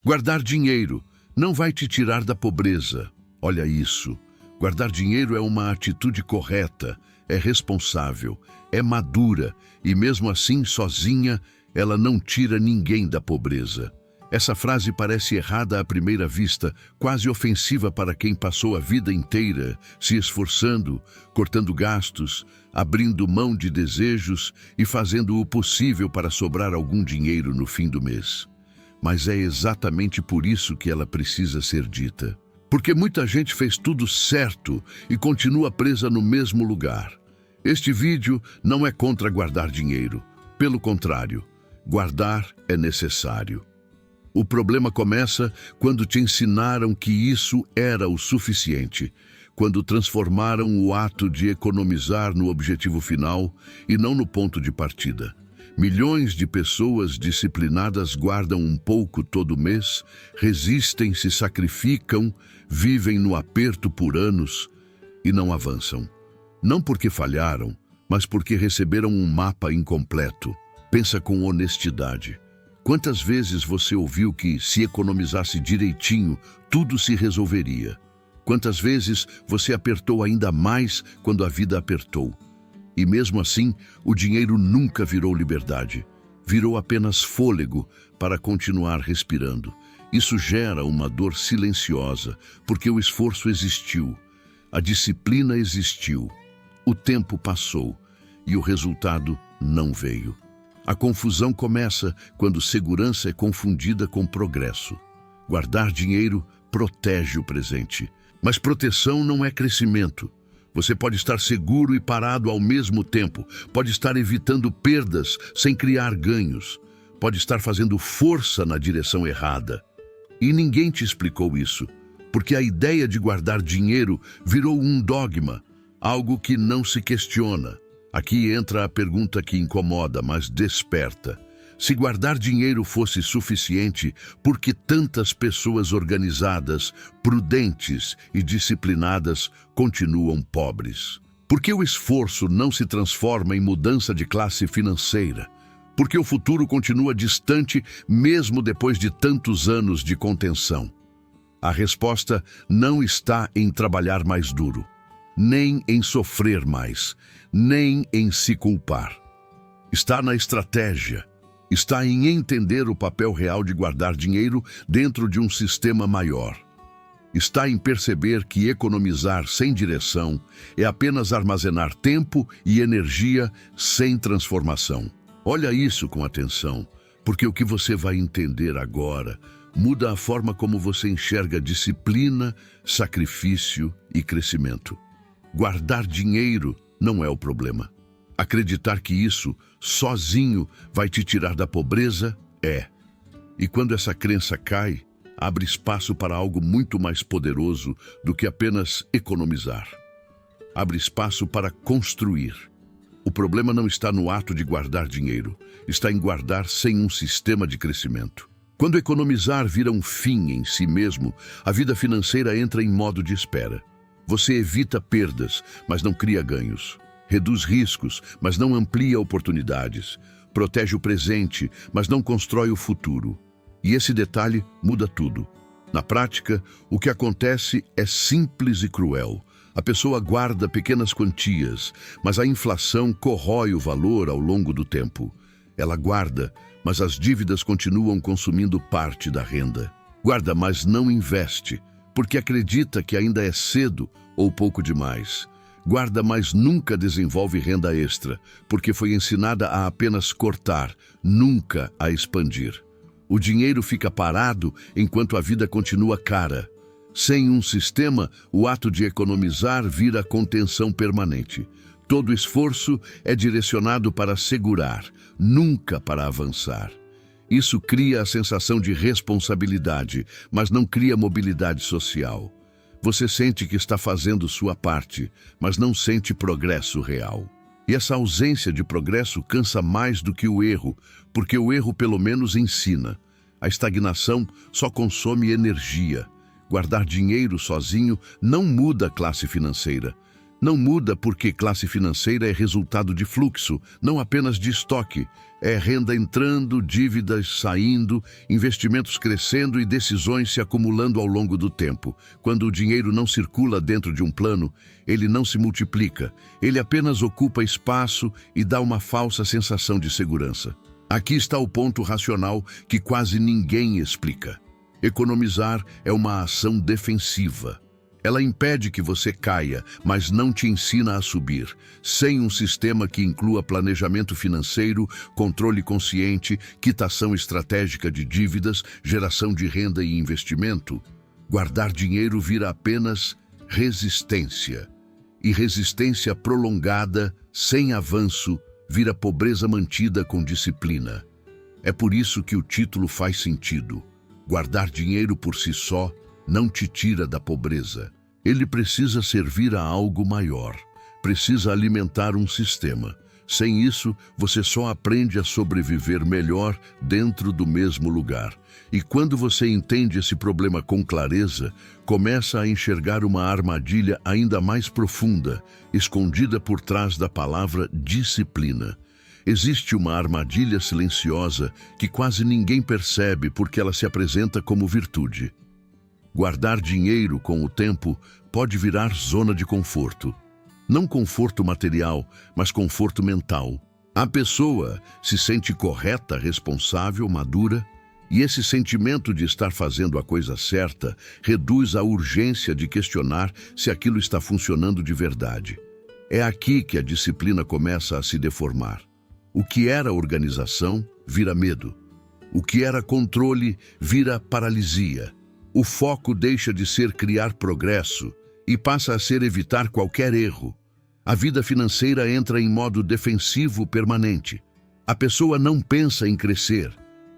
Guardar dinheiro não vai te tirar da pobreza. Olha isso. Guardar dinheiro é uma atitude correta, é responsável, é madura e mesmo assim, sozinha, ela não tira ninguém da pobreza. Essa frase parece errada à primeira vista, quase ofensiva para quem passou a vida inteira se esforçando, cortando gastos, abrindo mão de desejos e fazendo o possível para sobrar algum dinheiro no fim do mês. Mas é exatamente por isso que ela precisa ser dita. Porque muita gente fez tudo certo e continua presa no mesmo lugar. Este vídeo não é contra guardar dinheiro. Pelo contrário, guardar é necessário. O problema começa quando te ensinaram que isso era o suficiente, quando transformaram o ato de economizar no objetivo final e não no ponto de partida. Milhões de pessoas disciplinadas guardam um pouco todo mês, resistem, se sacrificam, vivem no aperto por anos e não avançam. Não porque falharam, mas porque receberam um mapa incompleto. Pensa com honestidade. Quantas vezes você ouviu que, se economizasse direitinho, tudo se resolveria? Quantas vezes você apertou ainda mais quando a vida apertou? E mesmo assim, o dinheiro nunca virou liberdade. Virou apenas fôlego para continuar respirando. Isso gera uma dor silenciosa, porque o esforço existiu, a disciplina existiu, o tempo passou e o resultado não veio. A confusão começa quando segurança é confundida com progresso. Guardar dinheiro protege o presente, mas proteção não é crescimento. Você pode estar seguro e parado ao mesmo tempo, pode estar evitando perdas sem criar ganhos, pode estar fazendo força na direção errada. E ninguém te explicou isso, porque a ideia de guardar dinheiro virou um dogma, algo que não se questiona. Aqui entra a pergunta que incomoda, mas desperta. Se guardar dinheiro fosse suficiente, por que tantas pessoas organizadas, prudentes e disciplinadas continuam pobres? Por que o esforço não se transforma em mudança de classe financeira? Por que o futuro continua distante mesmo depois de tantos anos de contenção? A resposta não está em trabalhar mais duro, nem em sofrer mais, nem em se culpar. Está na estratégia. Está em entender o papel real de guardar dinheiro dentro de um sistema maior. Está em perceber que economizar sem direção é apenas armazenar tempo e energia sem transformação. Olha isso com atenção, porque o que você vai entender agora muda a forma como você enxerga disciplina, sacrifício e crescimento. Guardar dinheiro não é o problema. Acreditar que isso, sozinho, vai te tirar da pobreza, é. E quando essa crença cai, abre espaço para algo muito mais poderoso do que apenas economizar. Abre espaço para construir. O problema não está no ato de guardar dinheiro, está em guardar sem um sistema de crescimento. Quando economizar vira um fim em si mesmo, a vida financeira entra em modo de espera. Você evita perdas, mas não cria ganhos. Reduz riscos, mas não amplia oportunidades. Protege o presente, mas não constrói o futuro. E esse detalhe muda tudo. Na prática, o que acontece é simples e cruel. A pessoa guarda pequenas quantias, mas a inflação corrói o valor ao longo do tempo. Ela guarda, mas as dívidas continuam consumindo parte da renda. Guarda, mas não investe, porque acredita que ainda é cedo ou pouco demais. Guarda, mas nunca desenvolve renda extra, porque foi ensinada a apenas cortar, nunca a expandir. O dinheiro fica parado enquanto a vida continua cara. Sem um sistema, o ato de economizar vira contenção permanente. Todo esforço é direcionado para segurar, nunca para avançar. Isso cria a sensação de responsabilidade, mas não cria mobilidade social. Você sente que está fazendo sua parte, mas não sente progresso real. E essa ausência de progresso cansa mais do que o erro, porque o erro pelo menos ensina. A estagnação só consome energia. Guardar dinheiro sozinho não muda a classe financeira. Não muda porque classe financeira é resultado de fluxo, não apenas de estoque. É renda entrando, dívidas saindo, investimentos crescendo e decisões se acumulando ao longo do tempo. Quando o dinheiro não circula dentro de um plano, ele não se multiplica. Ele apenas ocupa espaço e dá uma falsa sensação de segurança. Aqui está o ponto racional que quase ninguém explica. Economizar é uma ação defensiva. Ela impede que você caia, mas não te ensina a subir. Sem um sistema que inclua planejamento financeiro, controle consciente, quitação estratégica de dívidas, geração de renda e investimento, guardar dinheiro vira apenas resistência. E resistência prolongada, sem avanço, vira pobreza mantida com disciplina. É por isso que o título faz sentido. Guardar dinheiro por si só não te tira da pobreza. Ele precisa servir a algo maior. Precisa alimentar um sistema. Sem isso, você só aprende a sobreviver melhor dentro do mesmo lugar. E quando você entende esse problema com clareza, começa a enxergar uma armadilha ainda mais profunda, escondida por trás da palavra disciplina. Existe uma armadilha silenciosa que quase ninguém percebe porque ela se apresenta como virtude. Guardar dinheiro com o tempo pode virar zona de conforto. Não conforto material, mas conforto mental. A pessoa se sente correta, responsável, madura, e esse sentimento de estar fazendo a coisa certa reduz a urgência de questionar se aquilo está funcionando de verdade. É aqui que a disciplina começa a se deformar. O que era organização vira medo. O que era controle vira paralisia. O foco deixa de ser criar progresso e passa a ser evitar qualquer erro. A vida financeira entra em modo defensivo permanente. A pessoa não pensa em crescer,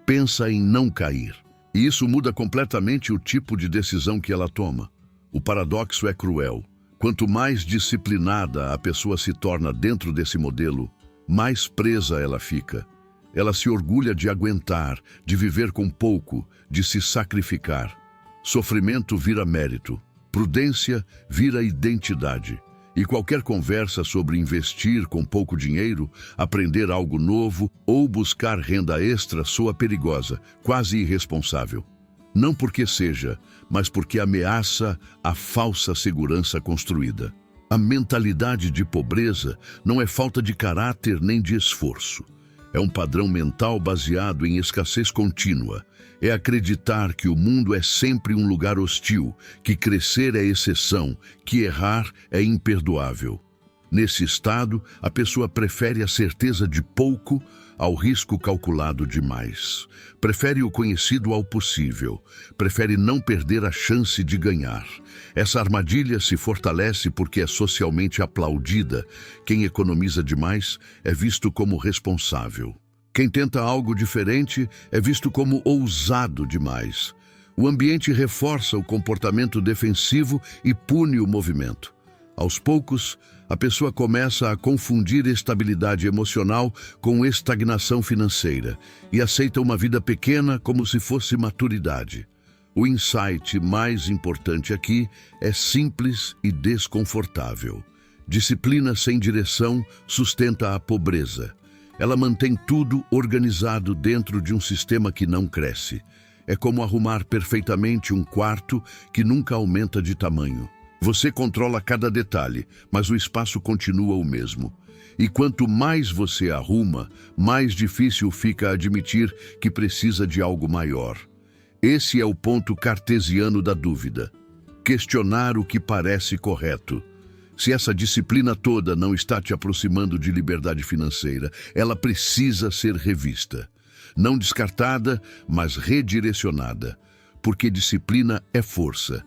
pensa em não cair. E isso muda completamente o tipo de decisão que ela toma. O paradoxo é cruel. Quanto mais disciplinada a pessoa se torna dentro desse modelo, mais presa ela fica. Ela se orgulha de aguentar, de viver com pouco, de se sacrificar. Sofrimento vira mérito, prudência vira identidade. E qualquer conversa sobre investir com pouco dinheiro, aprender algo novo ou buscar renda extra soa perigosa, quase irresponsável. Não porque seja, mas porque ameaça a falsa segurança construída. A mentalidade de pobreza não é falta de caráter nem de esforço. É um padrão mental baseado em escassez contínua. É acreditar que o mundo é sempre um lugar hostil, que crescer é exceção, que errar é imperdoável. Nesse estado, a pessoa prefere a certeza de pouco ao risco calculado demais. Prefere o conhecido ao possível. Prefere não perder a chance de ganhar. Essa armadilha se fortalece porque é socialmente aplaudida. Quem economiza demais é visto como responsável. Quem tenta algo diferente é visto como ousado demais. O ambiente reforça o comportamento defensivo e pune o movimento. Aos poucos, a pessoa começa a confundir estabilidade emocional com estagnação financeira e aceita uma vida pequena como se fosse maturidade. O insight mais importante aqui é simples e desconfortável. Disciplina sem direção sustenta a pobreza. Ela mantém tudo organizado dentro de um sistema que não cresce. É como arrumar perfeitamente um quarto que nunca aumenta de tamanho. Você controla cada detalhe, mas o espaço continua o mesmo. E quanto mais você arruma, mais difícil fica admitir que precisa de algo maior. Esse é o ponto cartesiano da dúvida. Questionar o que parece correto. Se essa disciplina toda não está te aproximando de liberdade financeira, ela precisa ser revista. Não descartada, mas redirecionada. Porque disciplina é força.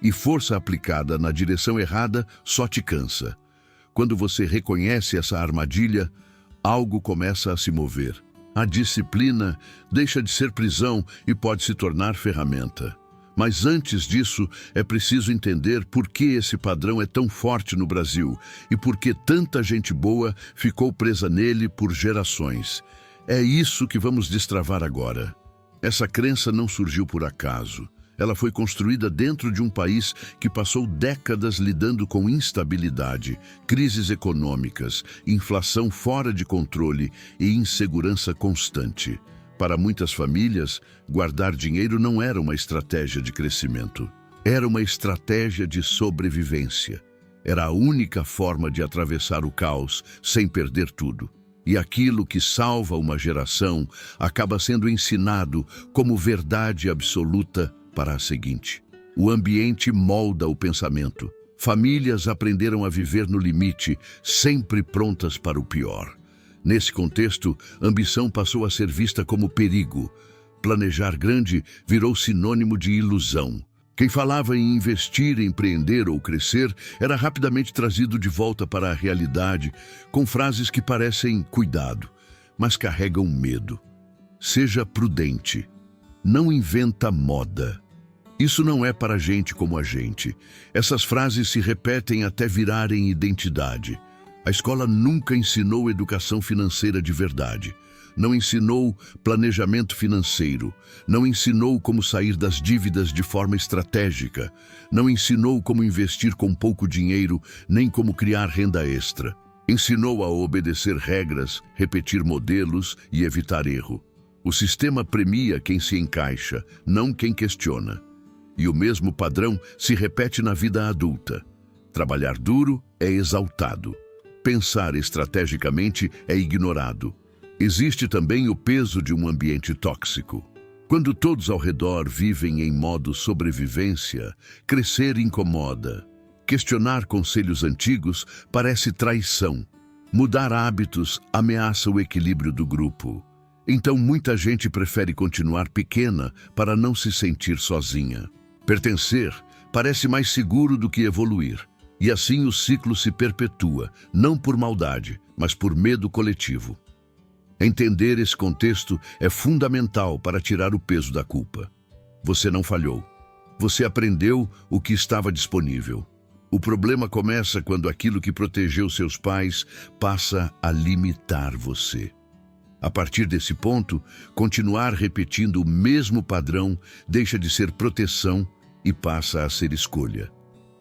E força aplicada na direção errada só te cansa. Quando você reconhece essa armadilha, algo começa a se mover. A disciplina deixa de ser prisão e pode se tornar ferramenta. Mas antes disso, é preciso entender por que esse padrão é tão forte no Brasil e por que tanta gente boa ficou presa nele por gerações. É isso que vamos destravar agora. Essa crença não surgiu por acaso. Ela foi construída dentro de um país que passou décadas lidando com instabilidade, crises econômicas, inflação fora de controle e insegurança constante. Para muitas famílias, guardar dinheiro não era uma estratégia de crescimento. Era uma estratégia de sobrevivência. Era a única forma de atravessar o caos sem perder tudo. E aquilo que salva uma geração acaba sendo ensinado como verdade absoluta para a seguinte. O ambiente molda o pensamento. Famílias aprenderam a viver no limite, sempre prontas para o pior. Nesse contexto, ambição passou a ser vista como perigo. Planejar grande virou sinônimo de ilusão. Quem falava em investir, empreender ou crescer era rapidamente trazido de volta para a realidade com frases que parecem cuidado, mas carregam medo. Seja prudente. Não inventa moda. Isso não é para gente como a gente. Essas frases se repetem até virarem identidade. A escola nunca ensinou educação financeira de verdade. Não ensinou planejamento financeiro. Não ensinou como sair das dívidas de forma estratégica. Não ensinou como investir com pouco dinheiro, nem como criar renda extra. Ensinou a obedecer regras, repetir modelos e evitar erro. O sistema premia quem se encaixa, não quem questiona. E o mesmo padrão se repete na vida adulta. Trabalhar duro é exaltado. Pensar estrategicamente é ignorado. Existe também o peso de um ambiente tóxico. Quando todos ao redor vivem em modo sobrevivência, crescer incomoda. Questionar conselhos antigos parece traição. Mudar hábitos ameaça o equilíbrio do grupo. Então muita gente prefere continuar pequena para não se sentir sozinha. Pertencer parece mais seguro do que evoluir. E assim o ciclo se perpetua, não por maldade, mas por medo coletivo. Entender esse contexto é fundamental para tirar o peso da culpa. Você não falhou. Você aprendeu o que estava disponível. O problema começa quando aquilo que protegeu seus pais passa a limitar você. A partir desse ponto, continuar repetindo o mesmo padrão deixa de ser proteção e passa a ser escolha.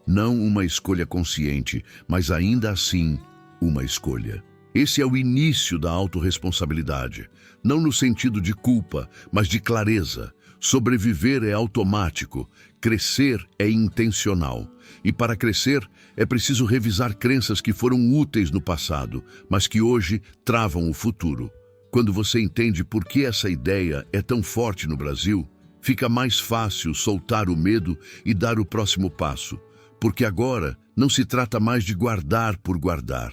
Não uma escolha consciente, mas ainda assim uma escolha. Esse é o início da autorresponsabilidade, não no sentido de culpa, mas de clareza. Sobreviver é automático, crescer é intencional. E para crescer, é preciso revisar crenças que foram úteis no passado, mas que hoje travam o futuro. Quando você entende por que essa ideia é tão forte no Brasil, fica mais fácil soltar o medo e dar o próximo passo. Porque agora não se trata mais de guardar por guardar.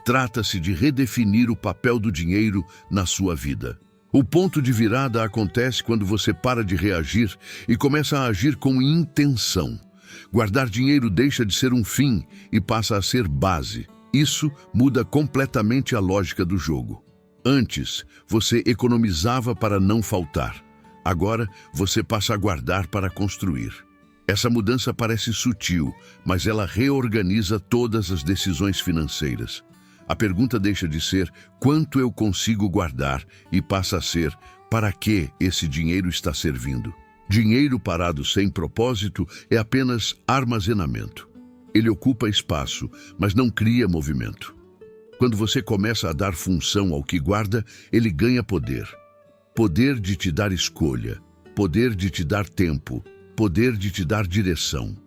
Trata-se de redefinir o papel do dinheiro na sua vida. O ponto de virada acontece quando você para de reagir e começa a agir com intenção. Guardar dinheiro deixa de ser um fim e passa a ser base. Isso muda completamente a lógica do jogo. Antes, você economizava para não faltar. Agora, você passa a guardar para construir. Essa mudança parece sutil, mas ela reorganiza todas as decisões financeiras. A pergunta deixa de ser quanto eu consigo guardar e passa a ser para que esse dinheiro está servindo. Dinheiro parado sem propósito é apenas armazenamento. Ele ocupa espaço, mas não cria movimento. Quando você começa a dar função ao que guarda, ele ganha poder. Poder de te dar escolha, poder de te dar tempo, poder de te dar direção.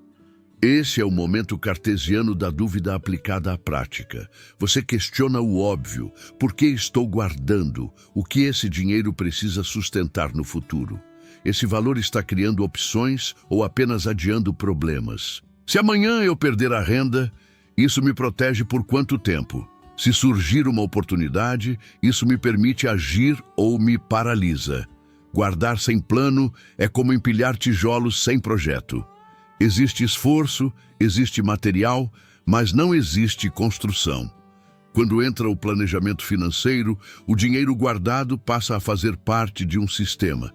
Esse é o momento cartesiano da dúvida aplicada à prática. Você questiona o óbvio. Por que estou guardando? O que esse dinheiro precisa sustentar no futuro? Esse valor está criando opções ou apenas adiando problemas? Se amanhã eu perder a renda, isso me protege por quanto tempo? Se surgir uma oportunidade, isso me permite agir ou me paralisa? Guardar sem plano é como empilhar tijolos sem projeto. Existe esforço, existe material, mas não existe construção. Quando entra o planejamento financeiro, o dinheiro guardado passa a fazer parte de um sistema.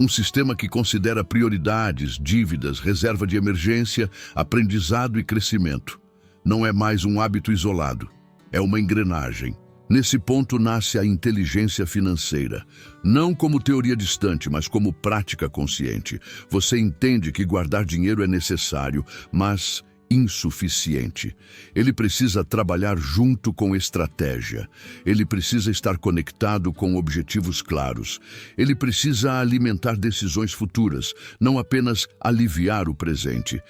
Um sistema que considera prioridades, dívidas, reserva de emergência, aprendizado e crescimento. Não é mais um hábito isolado, é uma engrenagem. Nesse ponto nasce a inteligência financeira. Não como teoria distante, mas como prática consciente. Você entende que guardar dinheiro é necessário, mas insuficiente. Ele precisa trabalhar junto com estratégia. Ele precisa estar conectado com objetivos claros. Ele precisa alimentar decisões futuras, não apenas aliviar o presente.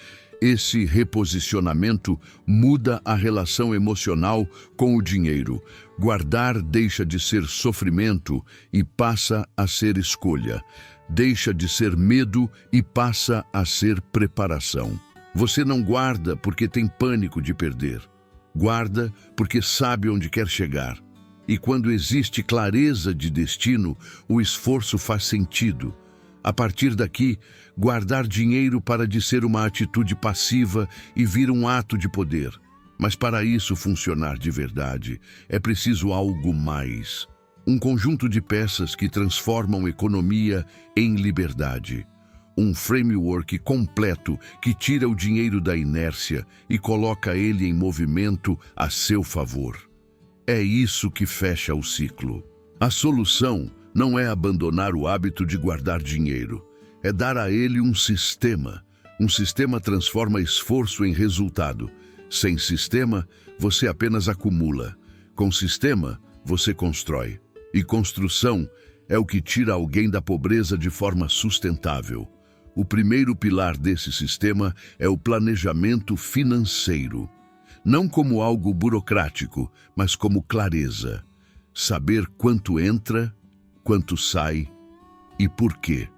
Esse reposicionamento muda a relação emocional com o dinheiro. Guardar deixa de ser sofrimento e passa a ser escolha. Deixa de ser medo e passa a ser preparação. Você não guarda porque tem pânico de perder. Guarda porque sabe onde quer chegar. E quando existe clareza de destino, o esforço faz sentido. A partir daqui, guardar dinheiro para de ser uma atitude passiva e vir um ato de poder. Mas para isso funcionar de verdade, é preciso algo mais. Um conjunto de peças que transformam economia em liberdade. Um framework completo que tira o dinheiro da inércia e coloca ele em movimento a seu favor. É isso que fecha o ciclo. A solução não é abandonar o hábito de guardar dinheiro, é dar a ele um sistema. Um sistema transforma esforço em resultado. Sem sistema, você apenas acumula. Com sistema, você constrói. E construção é o que tira alguém da pobreza de forma sustentável. O primeiro pilar desse sistema é o planejamento financeiro. Não como algo burocrático, mas como clareza. Saber quanto entra, quanto sai e por quê.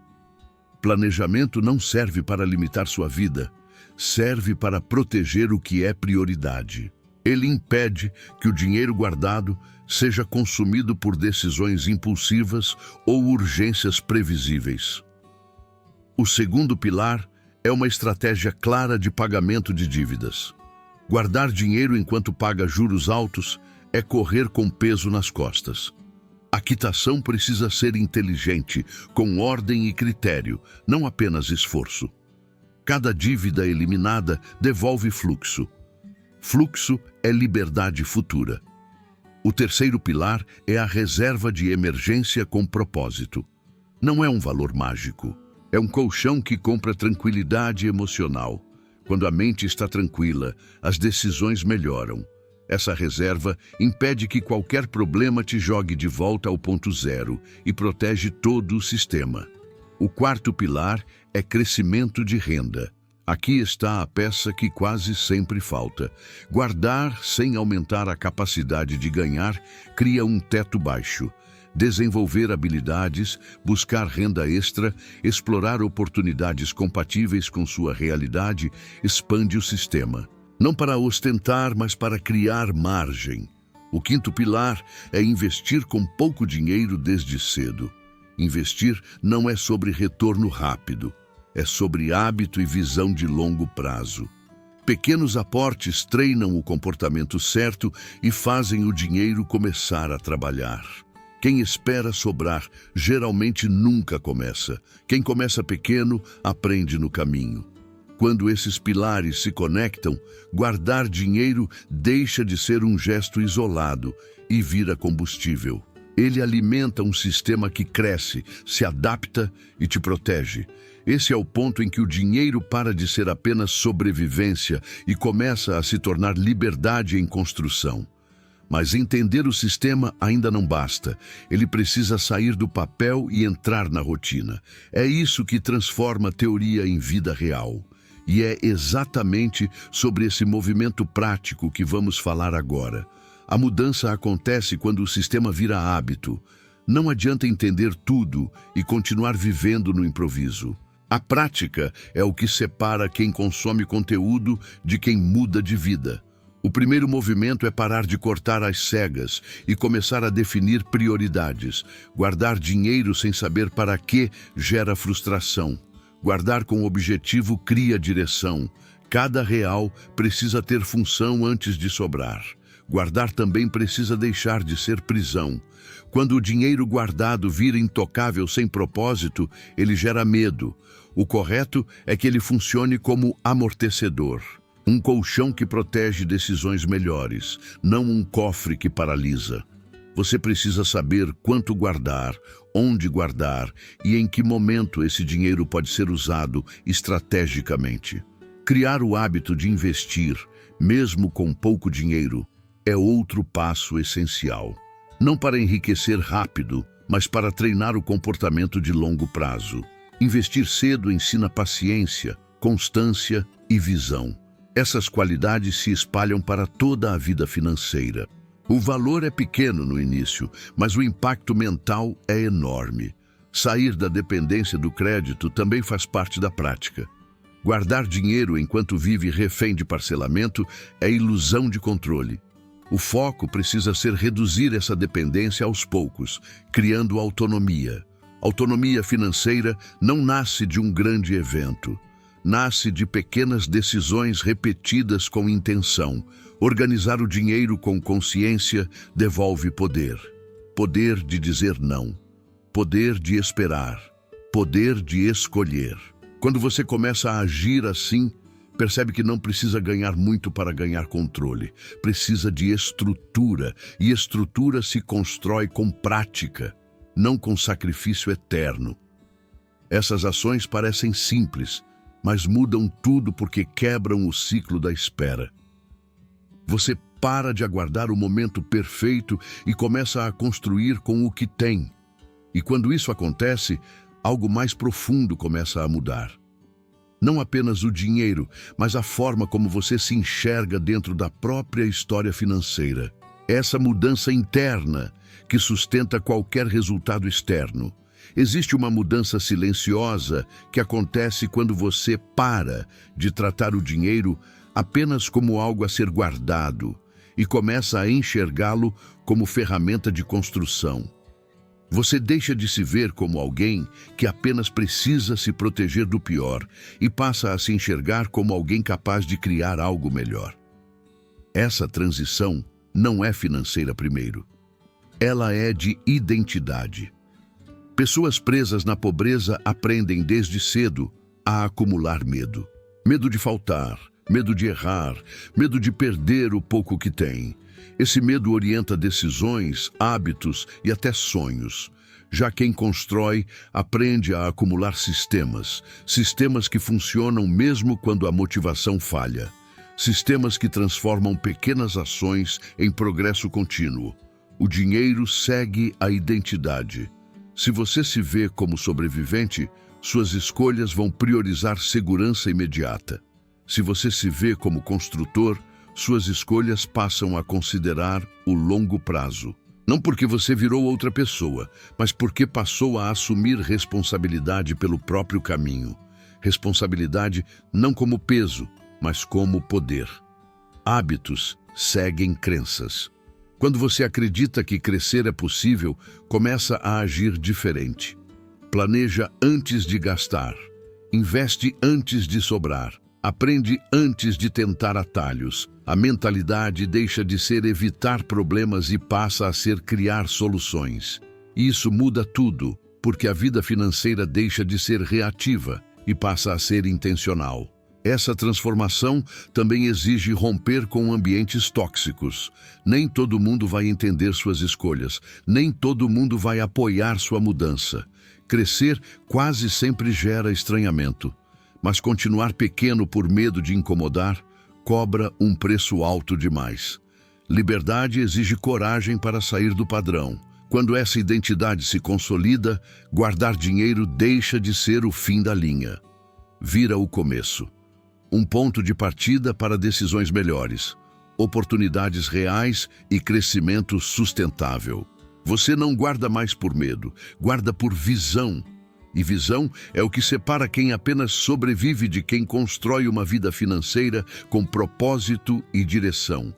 Planejamento não serve para limitar sua vida, serve para proteger o que é prioridade. Ele impede que o dinheiro guardado seja consumido por decisões impulsivas ou urgências previsíveis. O segundo pilar é uma estratégia clara de pagamento de dívidas. Guardar dinheiro enquanto paga juros altos é correr com peso nas costas. A quitação precisa ser inteligente, com ordem e critério, não apenas esforço. Cada dívida eliminada devolve fluxo. Fluxo é liberdade futura. O terceiro pilar é a reserva de emergência com propósito. Não é um valor mágico. É um colchão que compra tranquilidade emocional. Quando a mente está tranquila, as decisões melhoram. Essa reserva impede que qualquer problema te jogue de volta ao ponto zero e protege todo o sistema. O quarto pilar é crescimento de renda. Aqui está a peça que quase sempre falta. Guardar sem aumentar a capacidade de ganhar cria um teto baixo. Desenvolver habilidades, buscar renda extra, explorar oportunidades compatíveis com sua realidade, expande o sistema. Não para ostentar, mas para criar margem. O quinto pilar é investir com pouco dinheiro desde cedo. Investir não é sobre retorno rápido, é sobre hábito e visão de longo prazo. Pequenos aportes treinam o comportamento certo e fazem o dinheiro começar a trabalhar. Quem espera sobrar geralmente nunca começa. Quem começa pequeno aprende no caminho. Quando esses pilares se conectam, guardar dinheiro deixa de ser um gesto isolado e vira combustível. Ele alimenta um sistema que cresce, se adapta e te protege. Esse é o ponto em que o dinheiro para de ser apenas sobrevivência e começa a se tornar liberdade em construção. Mas entender o sistema ainda não basta. Ele precisa sair do papel e entrar na rotina. É isso que transforma a teoria em vida real. E é exatamente sobre esse movimento prático que vamos falar agora. A mudança acontece quando o sistema vira hábito. Não adianta entender tudo e continuar vivendo no improviso. A prática é o que separa quem consome conteúdo de quem muda de vida. O primeiro movimento é parar de cortar às cegas e começar a definir prioridades. Guardar dinheiro sem saber para quê gera frustração. Guardar com objetivo cria direção. Cada real precisa ter função antes de sobrar. Guardar também precisa deixar de ser prisão. Quando o dinheiro guardado vira intocável sem propósito, ele gera medo. O correto é que ele funcione como amortecedor. Um colchão que protege decisões melhores, não um cofre que paralisa. Você precisa saber quanto guardar, onde guardar e em que momento esse dinheiro pode ser usado estrategicamente. Criar o hábito de investir, mesmo com pouco dinheiro, é outro passo essencial. Não para enriquecer rápido, mas para treinar o comportamento de longo prazo. Investir cedo ensina paciência, constância e visão. Essas qualidades se espalham para toda a vida financeira. O valor é pequeno no início, mas o impacto mental é enorme. Sair da dependência do crédito também faz parte da prática. Guardar dinheiro enquanto vive refém de parcelamento é ilusão de controle. O foco precisa ser reduzir essa dependência aos poucos, criando autonomia. Autonomia financeira não nasce de um grande evento. Nasce de pequenas decisões repetidas com intenção. Organizar o dinheiro com consciência devolve poder. Poder de dizer não. Poder de esperar. Poder de escolher. Quando você começa a agir assim, percebe que não precisa ganhar muito para ganhar controle. Precisa de estrutura, e estrutura se constrói com prática, não com sacrifício eterno. Essas ações parecem simples, mas mudam tudo porque quebram o ciclo da espera. Você para de aguardar o momento perfeito e começa a construir com o que tem. E quando isso acontece, algo mais profundo começa a mudar. Não apenas o dinheiro, mas a forma como você se enxerga dentro da própria história financeira. Essa mudança interna que sustenta qualquer resultado externo. Existe uma mudança silenciosa que acontece quando você para de tratar o dinheiro apenas como algo a ser guardado e começa a enxergá-lo como ferramenta de construção. Você deixa de se ver como alguém que apenas precisa se proteger do pior e passa a se enxergar como alguém capaz de criar algo melhor. Essa transição não é financeira primeiro. Ela é de identidade. Pessoas presas na pobreza aprendem desde cedo a acumular medo. Medo de faltar, medo de errar, medo de perder o pouco que tem. Esse medo orienta decisões, hábitos e até sonhos. Já quem constrói aprende a acumular sistemas que funcionam mesmo quando a motivação falha. Sistemas que transformam pequenas ações em progresso contínuo. O dinheiro segue a identidade. Se você se vê como sobrevivente, suas escolhas vão priorizar segurança imediata. Se você se vê como construtor, suas escolhas passam a considerar o longo prazo. Não porque você virou outra pessoa, mas porque passou a assumir responsabilidade pelo próprio caminho. Responsabilidade não como peso, mas como poder. Hábitos seguem crenças. Quando você acredita que crescer é possível, começa a agir diferente. Planeja antes de gastar. Investe antes de sobrar. Aprende antes de tentar atalhos. A mentalidade deixa de ser evitar problemas e passa a ser criar soluções. Isso muda tudo, porque a vida financeira deixa de ser reativa e passa a ser intencional. Essa transformação também exige romper com ambientes tóxicos. Nem todo mundo vai entender suas escolhas, nem todo mundo vai apoiar sua mudança. Crescer quase sempre gera estranhamento, mas continuar pequeno por medo de incomodar cobra um preço alto demais. Liberdade exige coragem para sair do padrão. Quando essa identidade se consolida, guardar dinheiro deixa de ser o fim da linha. Vira o começo. Um ponto de partida para decisões melhores, oportunidades reais e crescimento sustentável. Você não guarda mais por medo, guarda por visão. E visão é o que separa quem apenas sobrevive de quem constrói uma vida financeira com propósito e direção.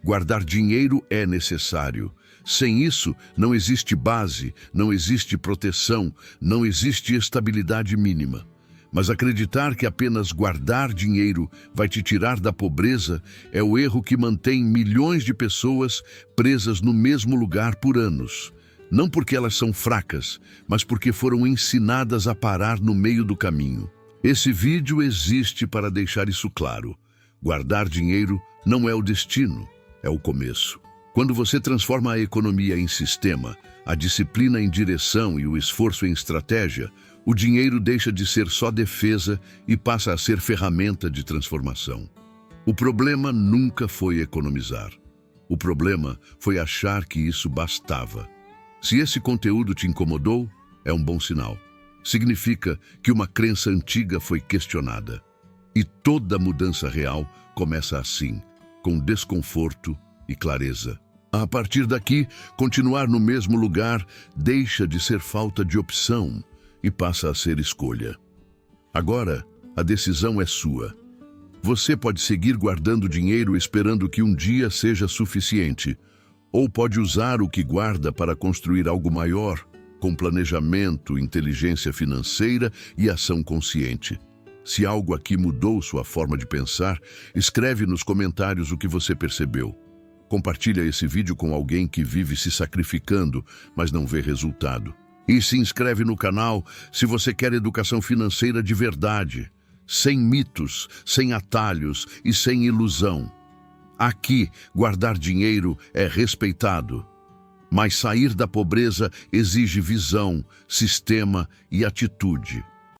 Guardar dinheiro é necessário. Sem isso, não existe base, não existe proteção, não existe estabilidade mínima. Mas acreditar que apenas guardar dinheiro vai te tirar da pobreza é o erro que mantém milhões de pessoas presas no mesmo lugar por anos. Não porque elas são fracas, mas porque foram ensinadas a parar no meio do caminho. Esse vídeo existe para deixar isso claro. Guardar dinheiro não é o destino, é o começo. Quando você transforma a economia em sistema, a disciplina em direção e o esforço em estratégia, o dinheiro deixa de ser só defesa e passa a ser ferramenta de transformação. O problema nunca foi economizar. O problema foi achar que isso bastava. Se esse conteúdo te incomodou, é um bom sinal. Significa que uma crença antiga foi questionada. E toda mudança real começa assim, com desconforto e clareza. A partir daqui, continuar no mesmo lugar deixa de ser falta de opção e passa a ser escolha. Agora, a decisão é sua. Você pode seguir guardando dinheiro esperando que um dia seja suficiente, ou pode usar o que guarda para construir algo maior, com planejamento, inteligência financeira e ação consciente. Se algo aqui mudou sua forma de pensar, escreve nos comentários o que você percebeu. Compartilha esse vídeo com alguém que vive se sacrificando, mas não vê resultado. E se inscreve no canal se você quer educação financeira de verdade, sem mitos, sem atalhos e sem ilusão. Aqui, guardar dinheiro é respeitado, mas sair da pobreza exige visão, sistema e atitude.